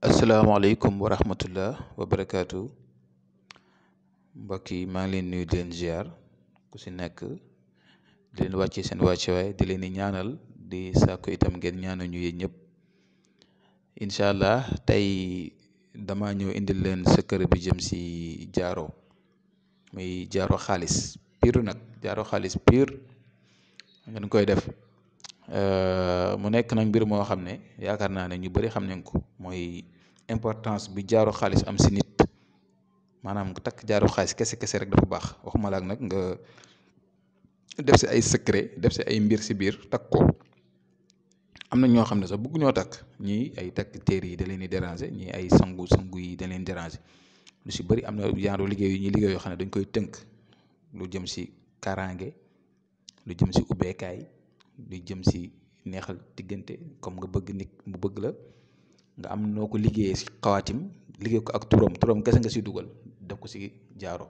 asalaamaaleykum wa rahmatullah wa barakaatu mbokk yi maa ngi leen nuyu di leen ziar ku si nekk di leen wàcce seen wàccewaay di leen di ñaanal di sàkku itam ngeen ñaanal ñu yéen ñëpp incha allah tey dama ñëw indil leen secret bi jëm si jaaro muy jaaro xaalis pire nag jaaro xaalis pire ngeen koy def mu nekk nag mbir moo xam ne yaakaar naa ne ñu bëri xam nañ ko mooy importance bi jaaro xaalis am si nit maanaam nga takk jaaro xaalis kese rek dafa baax waxuma la ak nag nga def si ay secret def si ay mbir si biir takk ko am na ñoo xam ne sax bëgg ñoo takk ñii ay takk téere yi da leen di déranger ñii ay sangu yi da leen déranger lu si bëri am na genre liggéey yu ñuy liggéey yoo xam ne dañ koy tënk lu jëm si kaaraange lu jëm si ubbeekaay lu jëm si neexal diggante comme nga bëgg nit mu bëgg la nga am noo ko liggéeyee si xawaatim liggéey ko ak turam kese nga si dugal def ko si jaaro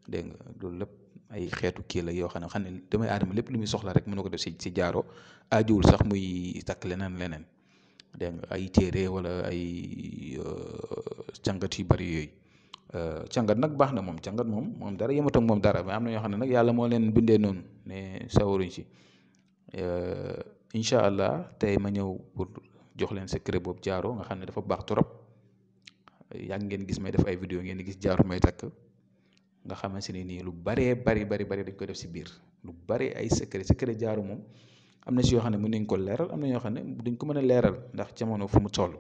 dégg nga loolu lépp ay xeetu kii la yoo xam ne damay aadama lépp lu muy soxla rek mën na ko def si jaaro aajuwul sax muy takk leneen dégg nga ay téere wala ay càngat yu bari yooyu càngat nag baax na moom dara yemat ak moom dara mais am na ñoo xam ne nag yàlla moo leen bindee noonu ne sawaruñ si incha allah tey ma ñëw pour jox leen secret boobu jaaro nga xam ne dafa baax trop yàgg ngeen gis may def ay vidéo ngeen di gis jaaro may takk nga xamante ne nii lu bari dañ ko def si biir lu bari ay secret jaaro moom am na si yoo xam ne mën nañ ko leeral am na yoo xam ne duñ ko mën a leeral ndax jamono fu mu toll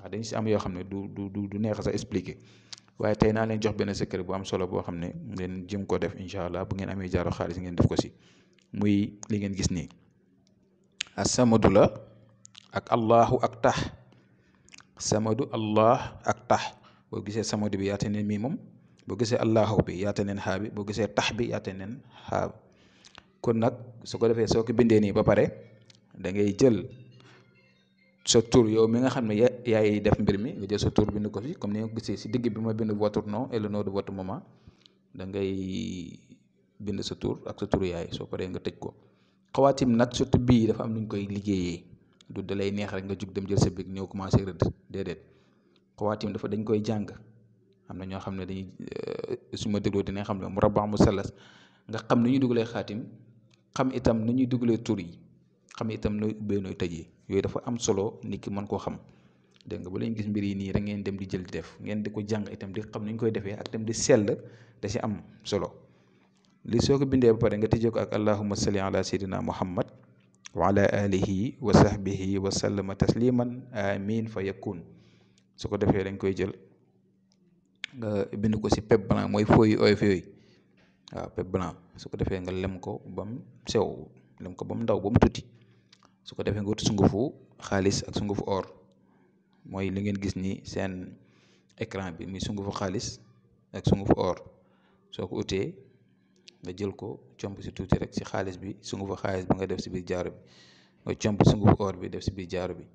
waaw dañ si am yoo xam ne du neex a sa expliquer waaye tey naa leen jox benn secret bu am solo boo xam ne ngeen jëm ko def incha allah bu ngeen amee jaaro xaalis ngeen def ko si muy li ngeen gis nii asamadu la ak allahu ak tax samadu allah ak tax boo gisee samadu bi yaate neen mii moom boo gisee allahu bi yaate neen xaa bi boo gisee tax bi yaate neen xaa kon nag su ko defee soo ko bindee nii ba pare da ngay jël sa tur yow mi nga xam ne yaay def mbir mi nga jël sa tur bind ko fi comme ni nga gisee si digg bi ma bind votre nom et le nom de votre maman da ngay bind sa tur ak sa turu yaay soo paree nga tëj ko xawaatim nag surtout bii dafa am nu ñu koy liggéeyee du da lay neex rek nga jug dem jël sa bic ñëw commencé rëdd déedéet xawaatim dañ koy jàng am na ñoo xam ne dañuy su ma dégloo dinañ xam ne mu rabaa mu salas nga xam ni ñuy dugalee xaatim xam itam ni ñuy dugalee tur yi xam itam nooy ubbee nooy tëjee yooyu dafa am solo nit ki mën koo xam dégg nga bu leen gis mbir yi nii rek ngeen dem di jël di def ngeen di ko jàng itam di xam ni ñu koy defee ak itam di sell da si am solo li soo ko bindee ba pare nga tëjee ko ak allahumma salli ala sayyidina muhammad wa ala alihi wa sahbihi wa sallama tasliman amin fa yakun su ko defee dañ koy jël nga bind ko si pep blanc mooy feuille oyof yooyu waaw pep blanc su ko defee nga lem ko ba mu sew lem ko ba mu ndaw ba mu tuuti su ko defee nga wut sungufu xaalis ak sungufu or mooy li ngeen gis ni seen écran bi muy sungufu xaalis ak sungufu or soo ko utee nga jël ko comp si tuuti rek si xaalis bi sungufu xaalis bi nga def si biir jaaro bi nga comp sungufu or bi def si biir jaaro bi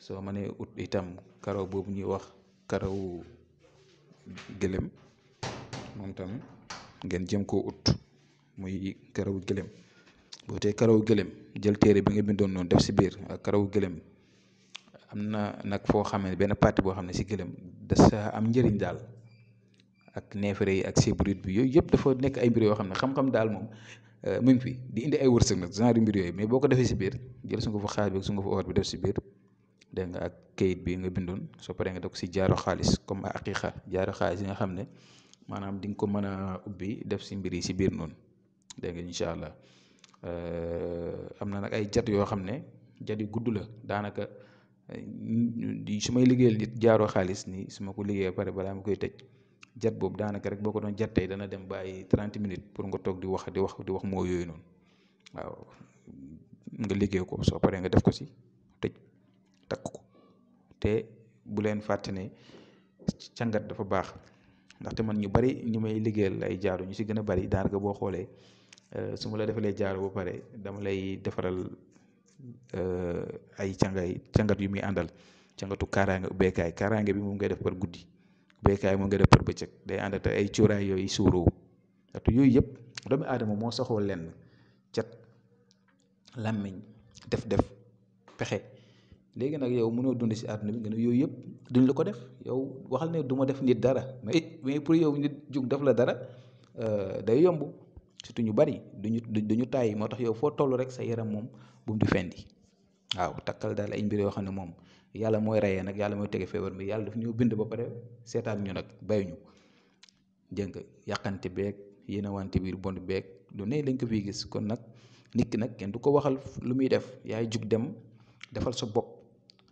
soo mënee ut itam karaw boobu ñuy wax karawu gëlëm moom tam ngeen jëm koo ut muy karawu gëlëm boo tee karawu gëlëm jël téere bi nga bindoon noonu def si biir ak karawu gëlëm am na nag foo xam ne benn partie boo xam ne si gëlëm da sa am njëriñ daal ak neefere yi ak sébrit bi yooyu yëpp dafa nekk ay mbir yoo xam ne xam-xam daal moom mu ngi fi di indi ay wërsëg nag genre mbir yooyu mais boo ko defee si biir jël su nga fa xaalis bi ak su nga fa or bi def si biir dégg nga ak kayit bi nga bindoon soo paree nga def ko si jaaro xaalis comme aqiqa jaaro xaalis yi nga xam ne maanaam di nga ko mën a ubbi def si mbir yi si biir noonu dégg nga incha allah am na nag ay jat yoo xam ne jat yu gudd la daanaka su may liggéeyal nit jaaro xaalis nii su ma ko liggéeyee pare balaa ma koy tëj jat boobu daanaka rek boo ko doon jat tey dana dem ba ay 30 minutes pour nga toog di wax moo yooyu noonu waaw nga liggéey ko soo paree nga def ko si tëj takk ko te bu leen fàtte ne càngat dafa baax ndaxte man ñu bari ñu may liggéeyal ay jaaro ñu si gën a bari daanaka boo xoolee su ma la defalee jaaro ba pare dama lay defaral ay càngat yu muy àndal càngatu kaaraange ubbeekaay kaaraange bi moom ngay def par guddi ubbeekaay moom ngay def par bëccëg day ànd te ay cuuraay yooyu suuroo ndaxte yooyu yëpp doomu aadama moo saxoo lenn cat làmmiñ def pexe léegi nag yow mënoo dund si àdduna bi nga ne yooyu yëpp duñ la ko def yow waxal ne du ma def nit dara mais pour yow nit jug def la dara day yomb surtout ñu bari duñu tàyyi moo tax yow foo toll rek sa yaram moom bu mu di fendi waaw takkal daal ay mbir yoo xam ne moom yàlla mooy reyee nag yàlla mooy tege feebar bi yàlla daf ñoo bind ba pare seetaan ñu nag bayuñu dégg nga yàqante beeg yéen a wante biir bon beeg lu ne lañ ko fiy gis kon nag nit ki nag kenn du ko waxal lu muy def yaay jug dem defal sa bopp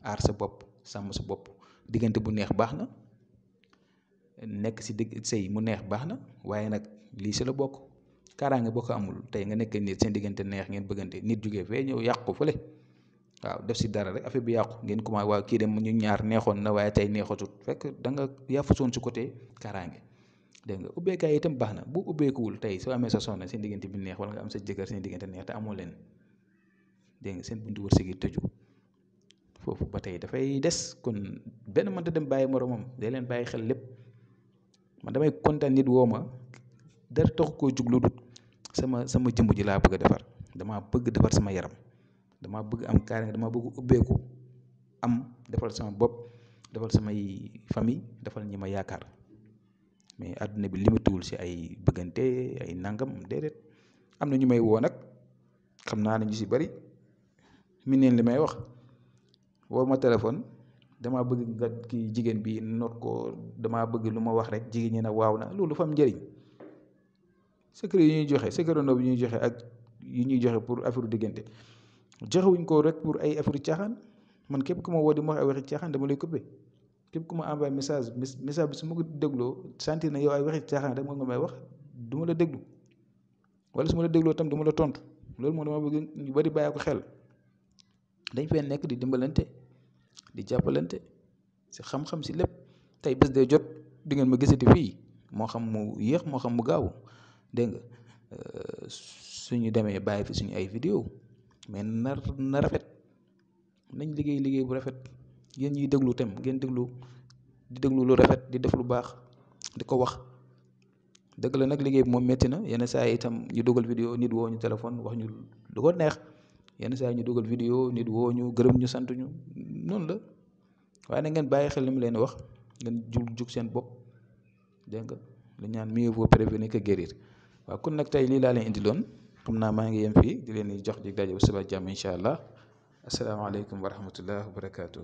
aar sa bopp sàmm sa bopp diggante bu neex baax na nekk si digg sëy mu neex baax na waaye nag lii si la bokk kaaraange boo ko amul tey nga nekk nit seen diggante neex ngeen bëggante nit jugee fee ñëw yàq ko fële waaw def si dara rek affaire bi yàqu ngeen commencé waaw kii dem ñu ñaar neexoon na waaye tey neexatut fekk da nga yaafusoon si côté kaaraange dégg nga ubbeekaay itam baax na bu ubbeekuwul tey soo amee sa soxna seen diggante bi neex wala nga am sa jëkkër seen diggante neex te amoo leen dégg nga seen buntu wërsëg yi tëju foofu ba tey dafay des kon benn mënta dem bàyyi moromam day leen bàyyi xel lépp man damay kontaan nit woo ma dara taxu koo jug lu dul sama jëmb ji laa bëgg a defar damaa bëgg defar sama yaram damaa bëgg am kaaraange damaa bëgg ubbeeku am defal sama bopp defal samay famille defal ñi ma yaakaar mais àdduna bi limatuwul si ay bëggante ay nangam déedéet am na ñu may woo nag xam naa ne ñu si bari mi neen li may wax woo ma téléphone damaa bëgg nga kii jigéen bi noot ko damaa bëgg lu ma wax rek jigéen ñi ne waaw na loolu fa am njëriñ secret yi ñuy joxe secret noob yi ñuy joxe ak yi ñuy joxe pour affaire diggante joxewuñ ko rek pour ay affaire caaxaan man képp ku ma woo di ma wax ay waxi caaxaan dama lay coupé képp ku ma envoyé message bi su ma ko dégloo sentir na yow ay waxi caaxaan rek moom nga may wax du ma la déglu wala su ma la dégloo tam du ma la tontu loolu moom dama bëgg ñu bari bàyyi ko xel dañ fee nekk di dimbalante di jàppalante si xam-xam si lépp tey bés day jot di ngeen ma gisati fii moo xam mu yéex moo xam mu gaaw dégg nga suñu demee bàyyi fi suñu ay vidéo mais na rafet nañ liggéey bu rafet yéen ñiy déglu tam ngeen déglu di déglu lu rafet di def lu baax di ko wax dëgg la nag liggéey bi moom métti na yenn saa yi itam ñu dugal vidéo nit woo ñu téléphone wax ñu lu ko neex yenn saa yi ñu dugal vidéo nit woo ñu gërëm ñu sant ñu noonu la waaye na ngeen bàyyi xel li mu leen wax ngeen jug seen bopp dégg nga lu ñaan mieux vaut prévenir que guérir waaw kon nag tey lii laa leen indiloon xam naa maa ngi yem fii di leen di jox di daje bu suba jàmm incha allah asalaamaaleykum wa rahmatullah wa barakaatu.